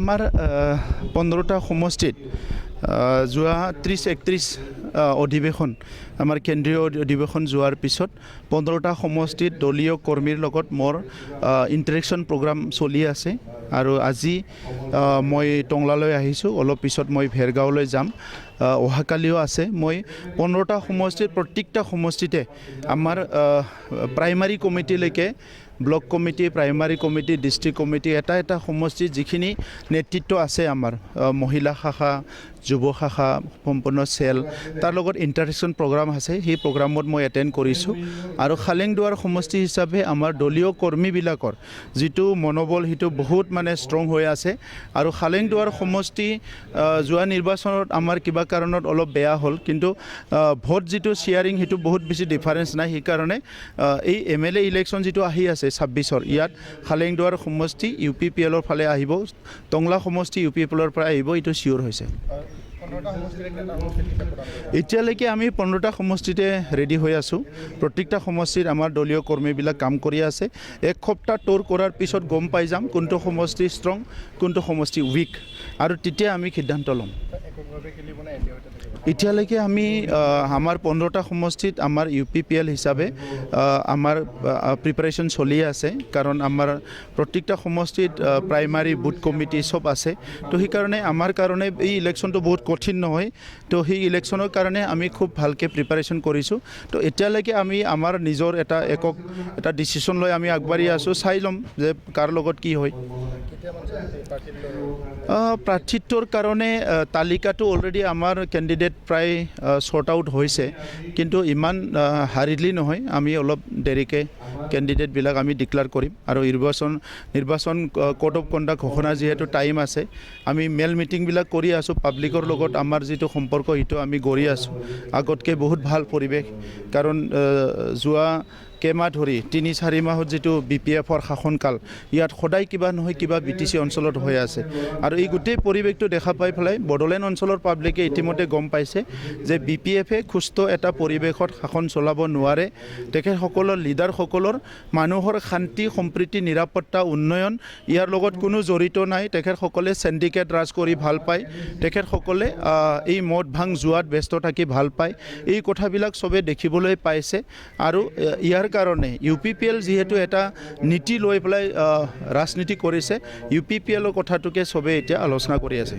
আমাৰ 15টা সমষ্টিত যোৱা 30-31 অধিৱেশন আমাৰ কেন্দ্ৰীয় অধিৱেশন যোৱাৰ পিছত 15টা সমষ্টিত দলীয় কৰ্মীৰ লগত মোৰ ইণ্টাৰেকশ্যন প্ৰগ্ৰাম চলি আছে আৰু আজি মই টংলালৈ আহিছোঁ অলপ পিছত মই ভেৰগাঁৱলৈ যাম অহাকালিও আছে মই 15টা সমষ্টিত প্ৰত্যেকটা সমষ্টিতে আমাৰ প্ৰাইমাৰী কমিটিলৈকে block committee primary committee district committee এটা সমষ্টি যিখিনি নেতৃত্ব আছে আমাৰ মহিলা শাখা যুৱ শাখা সম্পূৰ্ণ চেল তাৰ লগত ইণ্টাৰেকশ্যন প্ৰগ্ৰাম আছে সেই প্ৰগ্ৰামত মই এটেণ্ড কৰিছোঁ আৰু খালেংদুৱাৰ সমষ্টি হিচাপে আমাৰ দলীয় কৰ্মীবিলাকৰ যিটো মনোবল সেইটো বহুত মানে ষ্ট্ৰং হৈ আছে আৰু খালেংদুৱাৰ সমষ্টি যোৱা নিৰ্বাচনত আমাৰ কিবা কাৰণত অলপ বেয়া হ'ল কিন্তু ভোট যিটো শ্বেয়াৰিং সেইটো বহুত বেছি ডিফাৰেঞ্চ নাই সেইকাৰণে এই MLA ইলেকশ্যন যিটো আহি আছে 26ৰ ইয়াত খালেংদুৱাৰ সমষ্টি UPPLৰ ফালে আহিব টংলা সমষ্টি UPPLৰ পৰা আহিব এইটো চিয়'ৰ হৈছে এতিয়ালৈকে আমি 15টা সমষ্টিতে ৰেডি হৈ আছোঁ প্ৰত্যেকটা সমষ্টিত আমাৰ দলীয় কৰ্মীবিলাক কাম কৰি আছে এক সপ্তাহ টুৰ কৰাৰ পিছত গম পাই যাম কোনটো সমষ্টি ষ্ট্ৰং কোনটো সমষ্টি উইক আৰু তেতিয়া আমি সিদ্ধান্ত ল'ম এতিয়ালৈকে আমি আমাৰ 15টা সমষ্টিত আমাৰ UPPL হিচাপে আমাৰ প্ৰিপাৰেশ্যন চলি আছে কাৰণ আমাৰ প্ৰত্যেকটা সমষ্টিত প্ৰাইমাৰী বুথ কমিটি চব আছে তো সেইকাৰণে আমাৰ কাৰণে এই ইলেকশ্যনটো বহুত কঠিন নহয় তো সেই ইলেকশ্যনৰ কাৰণে আমি খুব ভালকৈ প্ৰিপাৰেশ্যন কৰিছোঁ তো এতিয়ালৈকে আমি আমাৰ নিজৰ এটা ডিচিশ্যন লৈ আমি আগবাঢ়ি আছোঁ চাই ল'ম যে কাৰ লগত কি হয় প্ৰাৰ্থিত্বৰ কাৰণে তালিকাটো অলৰেডি আমাৰ কেণ্ডিডেট প্ৰায় শ্বৰ্ট আউট হৈছে কিন্তু ইমান হাৰিডলি নহয় আমি অলপ দেৰিকৈ কেণ্ডিডেটবিলাক আমি ডিক্লেয়াৰ কৰিম আৰু নিৰ্বাচন কোড অফ কণ্ডাক্ট ঘোষণা যিহেতু টাইম আছে আমি মেল মিটিংবিলাক কৰি আছোঁ পাব্লিকৰ লগত আমাৰ যিটো সম্পৰ্ক সেইটো আমি গঢ়ি আছোঁ আগতকৈ বহুত ভাল পৰিৱেশ কাৰণ যোৱা কেইমাহ ধৰি 3-4 মাহত যিটো BPFৰ শাসনকাল ইয়াত সদায় কিবা নহয় কিবা BTC অঞ্চলত হৈ আছে আৰু এই গোটেই পৰিৱেশটো দেখা পাই পেলাই বড়োলেণ্ড অঞ্চলৰ পাব্লিকে ইতিমধ্যে গম পাইছে যে BPFে সুস্থ এটা পৰিৱেশত শাসন চলাব নোৱাৰে তেখেতসকলৰ লিডাৰসকলৰ মানুহৰ শান্তি সম্প্ৰীতি নিৰাপত্তা উন্নয়ন ইয়াৰ লগত কোনো জড়িত নাই তেখেতসকলে চেণ্ডিকেট ৰাজ কৰি ভাল পায় তেখেতসকলে এই মদ ভাং জুৱাত ব্যস্ত থাকি ভাল পায় এই কথাবিলাক চবে দেখিবলৈ পাইছে আৰু ইয়াৰ কাৰণে UPPL যিহেতু এটা নীতি লৈ পেলাই ৰাজনীতি কৰিছে UPPLৰ কথাটোকে চবে এতিয়া আলোচনা কৰি আছে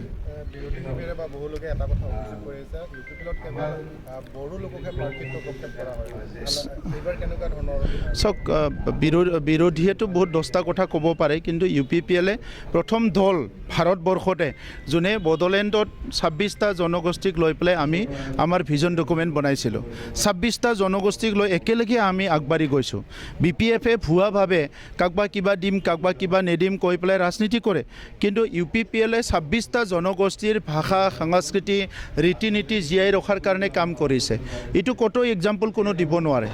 চাওক বিৰোধীয়েতো বহুত 10টা কথা ক'ব পাৰে কিন্তু UPPLে প্ৰথম দল ভাৰতবৰ্ষতে যোনে বড়োলেণ্ডত 26টা জনগোষ্ঠীক লৈ পেলাই আমি আমাৰ ভিজন ডকুমেণ্ট বনাইছিলোঁ 26টা জনগোষ্ঠীক লৈ একেলগে আমি আগবাঢ়ি গৈছোঁ BPFে ভুৱাভাৱে কাকবা কিবা দিম কাকবা কিবা নেদিম কৈ পেলাই ৰাজনীতি কৰে কিন্তু UPPLে 26টা জনগোষ্ঠীৰ ভাষা সংস্কৃতি ৰীতি নীতি জীয়াই ৰখাৰ কাৰণে কাম কৰিছে এইটো ক'তো এক্সাম্পল কোনো দিব নোৱাৰে